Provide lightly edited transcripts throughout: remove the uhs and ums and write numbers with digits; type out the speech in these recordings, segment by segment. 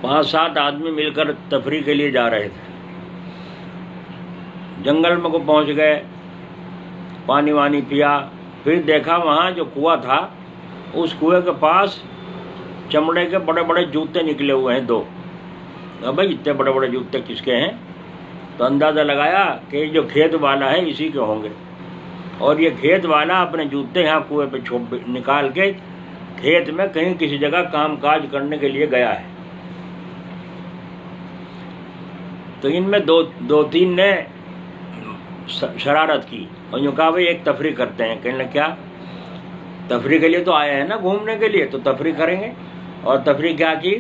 5-7 آدمی مل کر تفریح کے لیے جا رہے تھے. جنگل میں کو پہنچ گئے، پانی وانی پیا، پھر دیکھا وہاں جو کنواں تھا اس کنویں کے پاس چمڑے کے بڑے بڑے جوتے نکلے ہوئے ہیں 2. بھائی اتنے بڑے بڑے جوتے کس کے ہیں؟ تو اندازہ لگایا کہ یہ جو کھیت والا ہے اسی کے ہوں گے. اور یہ کھیت والا اپنے جوتے یہاں کنویں پہ نکال کے کھیت میں کہیں کسی جگہ کام کاج کرنے کے لیے گیا ہے. تو ان میں دو تین نے شرارت کی اور یوں کہا بھائی ایک تفریح کرتے ہیں. کہنے لگے کیا تفریح کے لیے تو آئے ہیں نا گھومنے کے لیے، تو تفریح کریں گے. اور تفریح کیا کی؟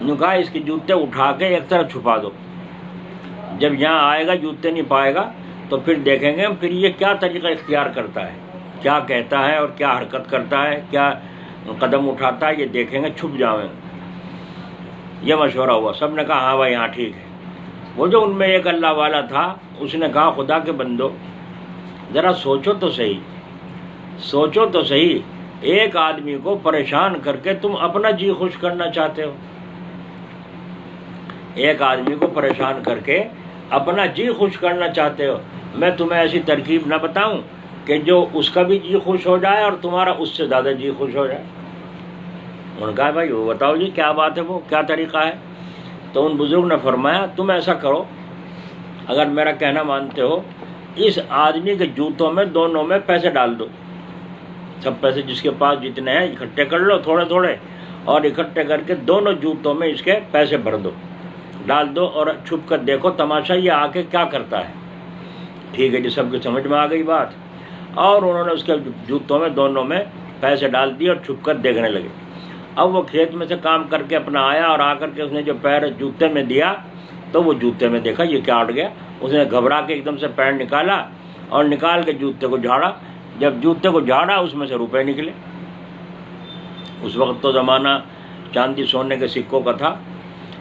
یوں کہا اس کے جوتے اٹھا کے ایک طرف چھپا دو، جب یہاں آئے گا جوتے نہیں پائے گا تو پھر دیکھیں گے پھر یہ کیا طریقہ اختیار کرتا ہے، کیا کہتا ہے اور کیا حرکت کرتا ہے، کیا قدم اٹھاتا ہے، یہ دیکھیں گے، چھپ جاؤیں. یہ مشورہ ہوا. سب نے کہا ہاں بھائی ہاں ٹھیک ہے. وہ جو ان میں ایک اللہ والا تھا اس نے کہا خدا کے بندو ذرا سوچو تو صحیح، ایک آدمی کو پریشان کر کے تم اپنا جی خوش کرنا چاہتے ہو. ایک آدمی کو پریشان کر کے اپنا جی خوش کرنا چاہتے ہو. میں تمہیں ایسی ترکیب نہ بتاؤں کہ جو اس کا بھی جی خوش ہو جائے اور تمہارا اس سے زیادہ جی خوش ہو جائے. انہوں نے کہا بھائی وہ بتاؤ جی کیا بات ہے، وہ کیا طریقہ ہے؟ تو ان بزرگ نے فرمایا تم ایسا کرو، اگر میرا کہنا مانتے ہو، اس آدمی کے جوتوں میں دونوں میں پیسے ڈال دو. سب پیسے جس کے پاس جتنے ہیں اکٹھے کر لو تھوڑے تھوڑے، اور اکٹھے کر کے دونوں جوتوں میں اس کے پیسے بھر دو، ڈال دو، اور چھپ کر دیکھو تماشا یہ آ کے کیا کرتا ہے. ٹھیک ہے جی، سب کی سمجھ میں آ گئی بات. اور انہوں نے اس کے جوتوں میں دونوں میں پیسے ڈال دیے اور چھپ کر دیکھنے لگے. اب وہ کھیت میں سے کام کر کے اپنا آیا اور آ کر کے اس نے جو پیر جوتے میں دیا تو وہ جوتے میں دیکھا یہ کیا اٹھ گیا. اس نے گھبرا کے ایک دم سے پیر نکالا اور نکال کے جوتے کو جھاڑا. جب جوتے کو جھاڑا اس میں سے روپے نکلے. اس وقت تو زمانہ چاندی سونے کے سکوں کا تھا.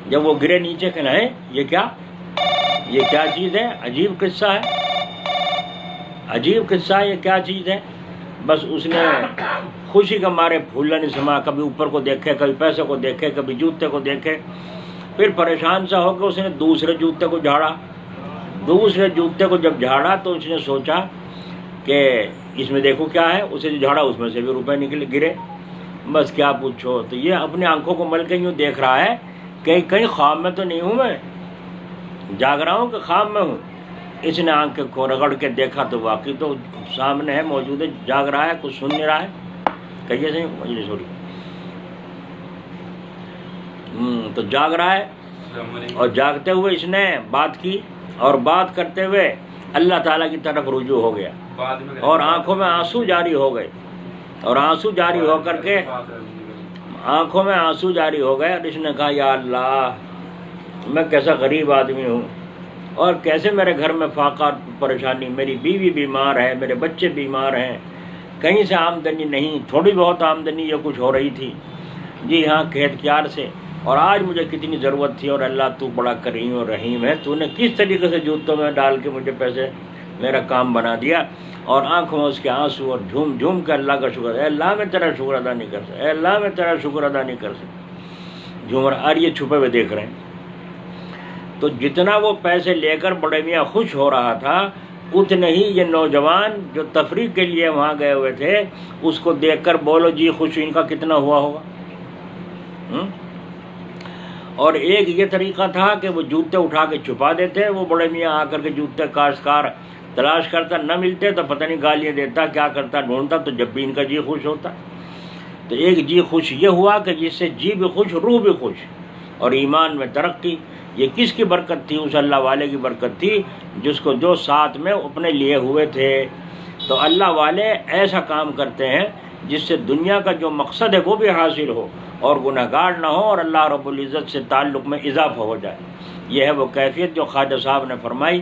جب وہ گرے نیچے کہ نہیں یہ کیا چیز ہے؟ عجیب قصہ ہے، یہ کیا چیز ہے؟ بس اس نے خوشی کے مارے پھولنا نہیں سما، کبھی اوپر کو دیکھے، کبھی پیسے کو دیکھے، کبھی جوتے کو دیکھے. پھر پریشان سا ہو کے اس نے دوسرے جوتے کو جھاڑا. دوسرے جوتے کو جب جھاڑا تو اس نے سوچا کہ اس میں دیکھو کیا ہے. اسے جو جھاڑا اس میں سے بھی روپے نکلے گرے. بس کیا پوچھو. تو یہ اپنی آنکھوں کو مل کے یوں دیکھ رہا ہے کہ کہیں خواب میں تو نہیں ہوں، میں جاگ رہا ہوں کہ خواب میں ہوں. اس نے آنکھ کو رگڑ کے دیکھا تو واقعی تو سامنے ہے، موجود ہے، جاگ رہا ہے، کچھ سن نہیں رہا ہے. کہیے صحیح مجلس ہو رہی تو جاگ رہا ہے. اور جاگتے ہوئے اس نے بات کی اور بات کرتے ہوئے اللہ تعالیٰ کی طرف رجوع ہو گیا اور آنکھوں میں آنسو جاری ہو گئے. اور آنسو جاری ہو کر کے آنکھوں میں آنسو جاری ہو گئے. اور اس نے کہا یا اللہ میں کیسا غریب آدمی ہوں اور کیسے میرے گھر میں فاقہ پریشانی، میری بیوی بیمار ہے، میرے بچے بیمار ہیں، کہیں سے آمدنی نہیں، تھوڑی بہت آمدنی یہ کچھ ہو رہی تھی جی ہاں کھیت کیار سے، اور آج مجھے کتنی ضرورت تھی. اور اللہ تو بڑا کریم اور رحیم ہے، تو نے کس طریقے سے جوتوں میں ڈال کے مجھے پیسے میرا کام بنا دیا. اور آنکھوں میں اس کے آنسو اور جھوم جھوم کے اللہ کا شکر، اے اللہ میں تیرا شکر ادا نہیں کر سکتا، اے اللہ میں تیرا شکر ادا نہیں کر سکتا. جھوم رہا. اور یہ چھپے ہوئے دیکھ رہے ہیں. تو جتنا وہ پیسے لے کر بڑے میاں خوش ہو رہا تھا اتنے ہی یہ نوجوان جو تفریح کے لیے وہاں گئے ہوئے تھے اس کو دیکھ کر بولو جی خوش ان کا کتنا ہوا ہوگا. اور ایک یہ طریقہ تھا کہ وہ جوتے اٹھا کے چھپا دیتے. وہ بڑے میاں آ کر کے جوتے کاشتکار تلاش کرتا، نہ ملتے تو پتہ نہیں گالیاں دیتا، کیا کرتا، ڈھونڈتا، تو جب بھی ان کا جی خوش ہوتا. تو ایک جی خوش یہ ہوا کہ جس سے جی بھی خوش، روح بھی خوش، اور ایمان میں ترقی. یہ کس کی برکت تھی؟ اس اللہ والے کی برکت تھی جس کو جو ساتھ میں اپنے لیے ہوئے تھے. تو اللہ والے ایسا کام کرتے ہیں جس سے دنیا کا جو مقصد ہے وہ بھی حاصل ہو اور گنہگار نہ ہو اور اللہ رب العزت سے تعلق میں اضافہ ہو جائے. یہ ہے وہ کیفیت جو خواجہ صاحب نے فرمائی.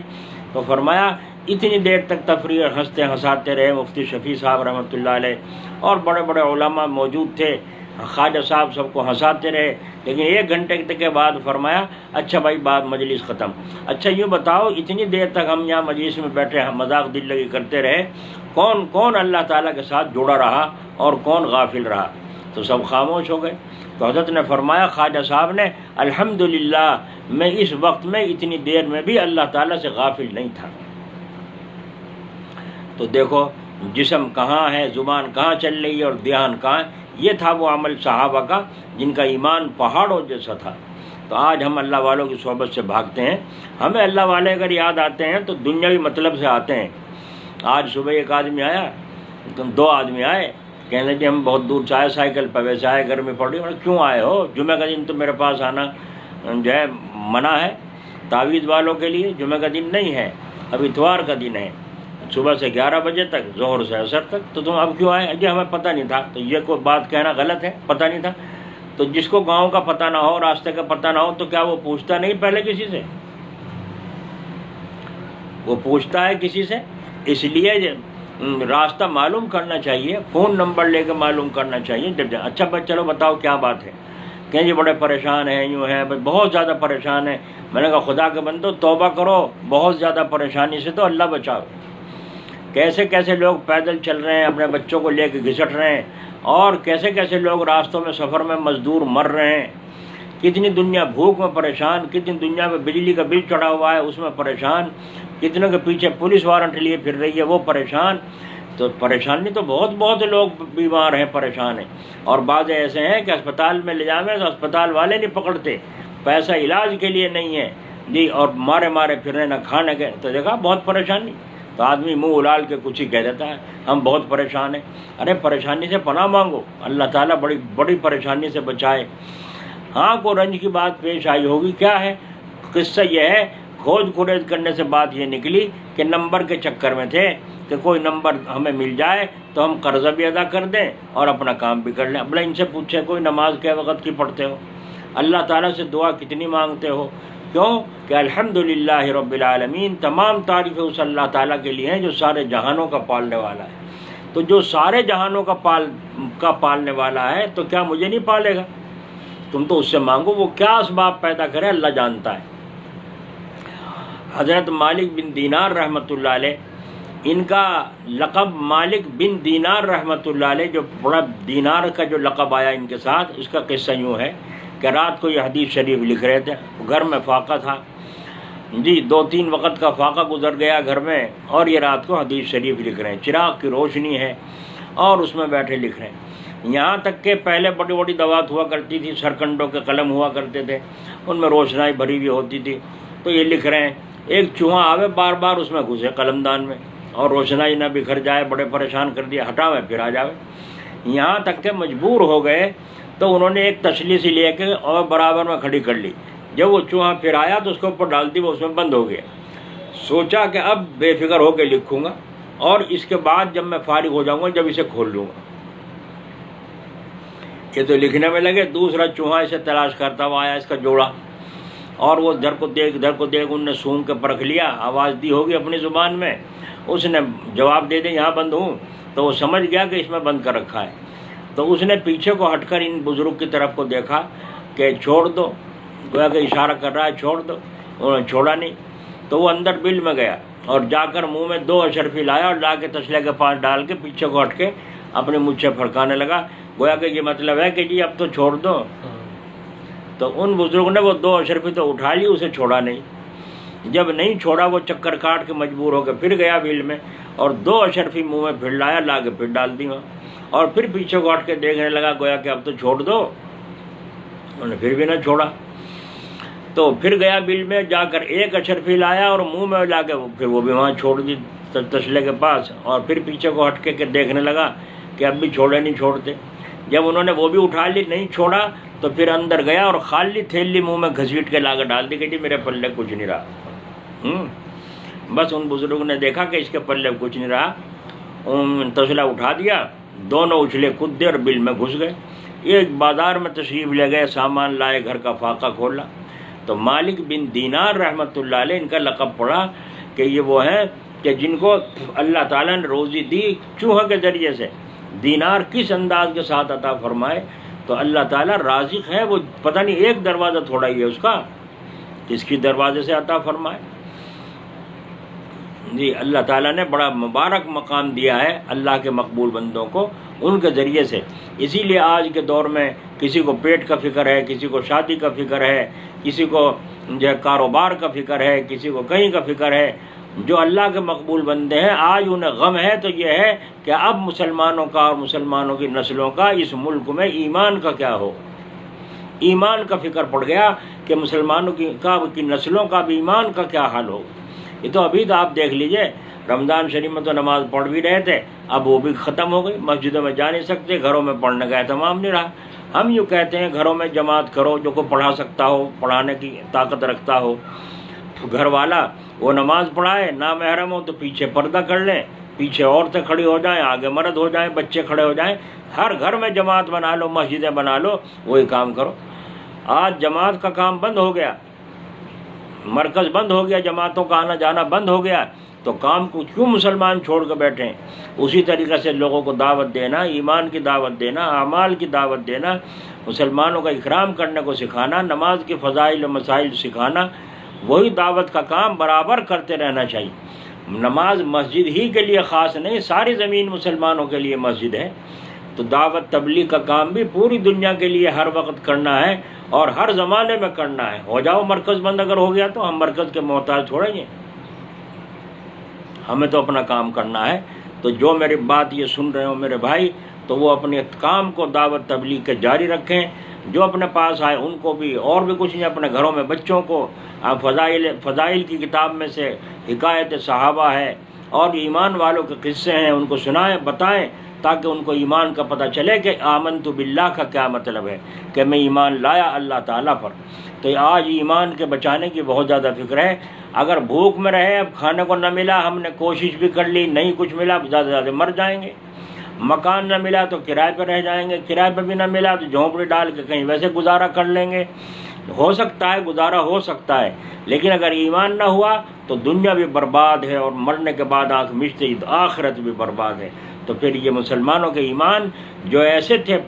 تو فرمایا اتنی دیر تک تفریح ہنستے ہنساتے رہے مفتی شفیع صاحب رحمۃ اللہ علیہ، اور بڑے بڑے علماء موجود تھے. خواجہ صاحب سب کو ہنساتے رہے. لیکن 1 گھنٹے کے بعد فرمایا اچھا بھائی بات مجلس ختم. اچھا یوں بتاؤ اتنی دیر تک ہم یہاں مجلس میں بیٹھے ہم مذاق دل لگی کرتے رہے، کون کون اللہ تعالیٰ کے ساتھ جڑا رہا اور کون غافل رہا؟ تو سب خاموش ہو گئے. تو حضرت نے فرمایا خواجہ صاحب نے الحمدللہ میں اس وقت میں اتنی دیر میں بھی اللہ تعالیٰ سے غافل نہیں تھا. تو دیکھو جسم کہاں ہے، زبان کہاں چل رہی ہے اور دھیان کہاں ہے. یہ تھا وہ عمل صحابہ کا جن کا ایمان پہاڑوں جیسا تھا. تو آج ہم اللہ والوں کی صحبت سے بھاگتے ہیں. ہمیں اللہ والے اگر یاد آتے ہیں تو دنیاوی مطلب سے آتے ہیں. آج صبح ایک آدمی آیا، دو آدمی آئے، کہنے لگے ہم بہت دور سے آئے، سائیکل پہ ویسے آئے، گرمی پڑ رہی ہے. کیوں آئے ہو؟ جمعہ کا دن تو میرے پاس آنا جو ہے منع ہے تعویذ والوں کے لیے. جمعہ کا دن نہیں ہے، اب اتوار کا دن ہے، صبح سے 11 بجے تک، ظہر سے عصر تک. تو تم اب کیوں آئے؟ جی ہمیں پتہ نہیں تھا. تو یہ کوئی بات کہنا غلط ہے، پتہ نہیں تھا. تو جس کو گاؤں کا پتہ نہ ہو، راستے کا پتہ نہ ہو، تو کیا وہ پوچھتا نہیں پہلے کسی سے؟ وہ پوچھتا ہے کسی سے. اس لیے راستہ معلوم کرنا چاہیے، فون نمبر لے کے معلوم کرنا چاہیے. اچھا بھائی چلو بتاؤ کیا بات ہے؟ کہ جی بڑے پریشان ہیں، یوں ہیں، بہت زیادہ پریشان ہیں. میں نے کہا خدا کے بندو توبہ کرو، بہت زیادہ پریشانی سے تو اللہ بچاؤ. کیسے کیسے لوگ پیدل چل رہے ہیں، اپنے بچوں کو لے کے گھسٹ رہے ہیں، اور کیسے کیسے لوگ راستوں میں سفر میں مزدور مر رہے ہیں. کتنی دنیا بھوک میں پریشان، کتنی دنیا میں بجلی کا بل چڑھا ہوا ہے اس میں پریشان، کتنوں کے پیچھے پولیس وارنٹ لیے پھر رہی ہے وہ پریشان. تو پریشانی تو بہت لوگ بیمار ہیں، پریشان ہیں. اور بعض ایسے ہیں کہ اسپتال میں لے جاویں تو اسپتال والے نہیں پکڑتے، پیسہ علاج کے لیے نہیں ہے جی، اور مارے پھر رہے نہ کھانے کے. تو دیکھا بہت پریشانی. تو آدمی منہ اڑال کے کچھ ہی کہہ دیتا ہے ہم بہت پریشان ہیں. ارے پریشانی سے پناہ مانگو، اللہ تعالیٰ بڑی پریشانی سے بچائے. ہاں کوئی رنج کی بات پیش آئی ہوگی. کیا ہے قصہ؟ یہ ہے کھوج کھریز کرنے سے بات یہ نکلی کہ نمبر کے چکر میں تھے کہ کوئی نمبر ہمیں مل جائے تو ہم قرضہ بھی ادا کر دیں اور اپنا کام بھی کر لیں. اب ان سے پوچھے کوئی نماز کے وقت کی پڑھتے ہو؟ اللہ تعالیٰ سے دعا کتنی مانگتے ہو؟ کیوں کہ الحمدللہ رب العالمین، تمام تعریفیں اس اللہ تعالیٰ کے لیے ہیں جو سارے جہانوں کا پالنے والا ہے. تو جو سارے جہانوں کا پالنے والا ہے تو کیا مجھے نہیں پالے گا؟ تم تو اس سے مانگو، وہ کیا اسباب پیدا کرے اللہ جانتا ہے. حضرت مالک بن دینار رحمۃ اللہ علیہ، ان کا لقب مالک بن دینار رحمۃ اللہ علیہ، جو بڑا دینار کا جو لقب آیا ان کے ساتھ، اس کا قصہ یوں ہے کہ رات کو یہ حدیث شریف لکھ رہے تھے. گھر میں فاقہ تھا جی، 2-3 وقت کا فاقہ گزر گیا گھر میں، اور یہ رات کو حدیث شریف لکھ رہے ہیں. چراغ کی روشنی ہے اور اس میں بیٹھے لکھ رہے ہیں. یہاں تک کہ پہلے بڑی دوات ہوا کرتی تھی، سرکنڈوں کے قلم ہوا کرتے تھے، ان میں روشنائی بھری ہوئی ہوتی تھی. تو یہ لکھ رہے ہیں، ایک چوہا آوے بار اس میں گھسے قلم دان میں، اور روشنائی نہ بکھر جائے، بڑے پریشان کر دیا، ہٹاوے پھر آ جاوے. یہاں تک کہ مجبور ہو گئے تو انہوں نے ایک تسلی سی لے کے اور برابر میں کھڑی کر لی. جب وہ چوہا پھر آیا تو اس کے اوپر ڈال دی، وہ اس میں بند ہو گیا. سوچا کہ اب بے فکر ہو کے لکھوں گا، اور اس کے بعد جب میں فارغ ہو جاؤں گا جب اسے کھول لوں گا. یہ تو لکھنے میں لگے. دوسرا چوہا اسے تلاش کرتا ہوا آیا، اس کا جوڑا، اور وہ در کو دیکھ ان نے سونگ کے پرکھ لیا، آواز دی ہوگی اپنی زبان میں، اس نے جواب دے دیا یہاں بند ہوں. تو وہ سمجھ گیا کہ اس میں بند کر رکھا ہے. تو اس نے پیچھے کو ہٹ کر ان بزرگ کی طرف کو دیکھا کہ چھوڑ دو، گویا کہ اشارہ کر رہا ہے چھوڑ دو. انہوں نے چھوڑا نہیں. تو وہ اندر بل میں گیا اور جا کر منہ میں 2 اشرفی لایا اور لا کے تسلے کے پاس ڈال کے پیچھے کو ہٹ کے اپنے مجھ سے پھڑکانے لگا، گویا کہ یہ مطلب ہے کہ جی اب تو چھوڑ دو. تو ان بزرگ نے وہ 2 اشرفی تو اٹھا لی، اسے چھوڑا نہیں. جب نہیں چھوڑا وہ چکر کاٹ کے مجبور ہو کے پھر گیا بل میں اور 2 اشرفی منہ میں پھر لایا، لا کے پھر ڈال دی وہاں، اور پھر پیچھے کو ہٹ کے دیکھنے لگا، گویا کہ اب تو چھوڑ دو. انہوں نے پھر بھی نہ چھوڑا. تو پھر گیا بل میں، جا کر 1 اشرفی لایا اور منہ میں لا کے پھر وہ بھی وہاں چھوڑ دی تسلے کے پاس، اور پھر پیچھے کو ہٹ کے دیکھنے لگا کہ اب بھی چھوڑے نہیں چھوڑتے. جب انہوں نے وہ بھی اٹھا لی، نہیں چھوڑا، تو پھر اندر گیا اور خالی تھیلی منہ میں گھسیٹ کے لا کے ڈال دی کہ جی میرے پلے کچھ نہیں رہا. بس ان بزرگوں نے دیکھا کہ اس کے پلے کچھ نہیں رہا، تسلا اٹھا دیا، دونوں اچھلے کودے اور بل میں گھس گئے. ایک بازار میں تشریف لے گئے، سامان لائے، گھر کا فاقہ کھولا. تو مالک بن دینار رحمۃ اللہ علیہ ان کا لقب پڑا کہ یہ وہ ہیں کہ جن کو اللہ تعالیٰ نے روزی دی چوہے کے ذریعے سے. دینار کس انداز کے ساتھ عطا فرمائے. تو اللہ تعالیٰ رازق ہے، وہ پتہ نہیں ایک دروازہ تھوڑا ہی ہے اس کا، کس کی دروازے سے عطا فرمائے. جی اللہ تعالیٰ نے بڑا مبارک مقام دیا ہے اللہ کے مقبول بندوں کو ان کے ذریعے سے. اسی لیے آج کے دور میں کسی کو پیٹ کا فکر ہے، کسی کو شادی کا فکر ہے، کسی کو جو ہے کاروبار کا فکر ہے، کسی کو کہیں کا فکر ہے. جو اللہ کے مقبول بندے ہیں آج انہیں غم ہے تو یہ ہے کہ اب مسلمانوں کا اور مسلمانوں کی نسلوں کا اس ملک میں ایمان کا کیا ہو. ایمان کا فکر پڑ گیا کہ مسلمانوں کی نسلوں کا بھی ایمان کا کیا حال ہو. یہ تو ابھی تو آپ دیکھ لیجئے رمضان شریف میں تو نماز پڑھ بھی رہے تھے، اب وہ بھی ختم ہو گئی. مسجدوں میں جا نہیں سکتے، گھروں میں پڑھنے کا اہتمام نہیں رہا. ہم یوں کہتے ہیں گھروں میں جماعت کرو، جو کوئی پڑھا سکتا ہو، پڑھانے کی طاقت رکھتا ہو تو گھر والا وہ نماز پڑھائے، نامحرم ہو تو پیچھے پردہ کر لیں، پیچھے عورتیں کھڑی ہو جائیں، آگے مرد ہو جائیں، بچے کھڑے ہو جائیں. ہر گھر میں جماعت بنا لو، مسجدیں بنا لو، وہی کام کرو. آج جماعت کا کام بند ہو گیا، مرکز بند ہو گیا، جماعتوں کا آنا جانا بند ہو گیا، تو کام کو کیوں مسلمان چھوڑ کے بیٹھے ہیں؟ اسی طریقے سے لوگوں کو دعوت دینا، ایمان کی دعوت دینا، اعمال کی دعوت دینا، مسلمانوں کا اکرام کرنے کو سکھانا، نماز کے فضائل و مسائل سکھانا، وہی دعوت کا کام برابر کرتے رہنا چاہیے. نماز مسجد ہی کے لیے خاص نہیں، ساری زمین مسلمانوں کے لیے مسجد ہے. تو دعوت تبلیغ کا کام بھی پوری دنیا کے لیے ہر وقت کرنا ہے اور ہر زمانے میں کرنا ہے. ہو جاؤ مرکز بند اگر ہو گیا تو ہم مرکز کے محتاج چھوڑیں گے، ہمیں تو اپنا کام کرنا ہے. تو جو میری بات یہ سن رہے ہو میرے بھائی، تو وہ اپنے کام کو دعوت تبلیغ کے جاری رکھیں. جو اپنے پاس آئے ان کو بھی، اور بھی کچھ نہیں، اپنے گھروں میں بچوں کو فضائل کی کتاب میں سے حکایت صحابہ ہے اور ایمان والوں کے قصے ہیں، ان کو سنائیں، بتائیں، تاکہ ان کو ایمان کا پتہ چلے کہ آمنت باللہ کا کیا مطلب ہے، کہ میں ایمان لایا اللہ تعالیٰ پر. تو آج ایمان کے بچانے کی بہت زیادہ فکر ہے. اگر بھوک میں رہے، اب کھانے کو نہ ملا، ہم نے کوشش بھی کر لی، نہیں کچھ ملا، زیادہ سے زیادہ مر جائیں گے. مکان نہ ملا تو کرائے پہ رہ جائیں گے، کرائے پہ بھی نہ ملا تو جھونپڑی ڈال کے کہیں ویسے گزارا کر لیں گے. ہو سکتا ہے گزارا ہو سکتا ہے، لیکن اگر ایمان نہ ہوا تو دنیا بھی برباد ہے، اور مرنے کے بعد آنکھ مچتے ہی آخرت بھی برباد ہے. تو پھر یہ مسلمانوں کے ایمان جو ایسے تھے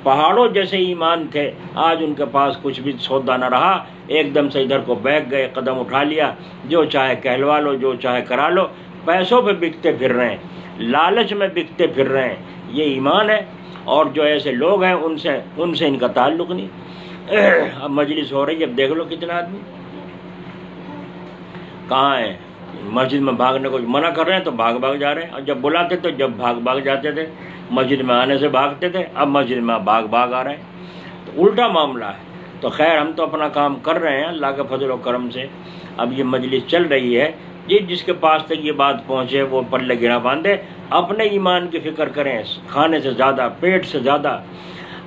پہاڑوں جیسے ایمان تھے، آج ان کے پاس کچھ بھی سودا نہ رہا، ایک دم سے ادھر کو بیٹھ گئے، قدم اٹھا لیا، جو چاہے کہلوا لو، جو چاہے کرا لو، پیسوں پہ بکتے پھر رہے ہیں، لالچ میں بکتے پھر رہے ہیں. یہ ایمان ہے. اور جو ایسے لوگ ہیں ان سے ان کا تعلق نہیں. اب مجلس ہو رہی ہے، اب دیکھ لو کتنا آدمی کہاں ہیں. مسجد میں بھاگنے کو منع کر رہے ہیں تو بھاگ جا رہے ہیں، اور جب بلاتے تو جب بھاگ جاتے تھے. مسجد میں آنے سے بھاگتے تھے، اب مسجد میں بھاگ آ رہے ہیں. تو الٹا معاملہ ہے. تو خیر ہم تو اپنا کام کر رہے ہیں اللہ کے فضل و کرم سے. اب یہ مجلس چل رہی ہے، جس کے پاس تک یہ بات پہنچے وہ پلے گرا باندھے، اپنے ایمان کی فکر کریں، کھانے سے زیادہ، پیٹ سے زیادہ.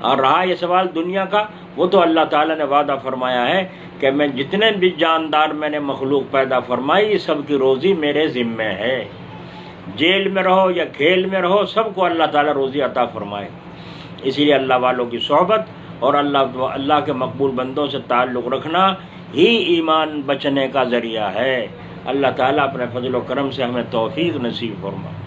اور رہا یہ سوال دنیا کا، وہ تو اللہ تعالیٰ نے وعدہ فرمایا ہے کہ میں جتنے بھی جاندار میں نے مخلوق پیدا فرمائی، سب کی روزی میرے ذمے ہے. جیل میں رہو یا کھیل میں رہو، سب کو اللہ تعالیٰ روزی عطا فرمائے. اسی لیے اللہ والوں کی صحبت اور اللہ کے مقبول بندوں سے تعلق رکھنا ہی ایمان بچنے کا ذریعہ ہے. اللہ تعالیٰ اپنے فضل و کرم سے ہمیں توفیق نصیب فرمائے.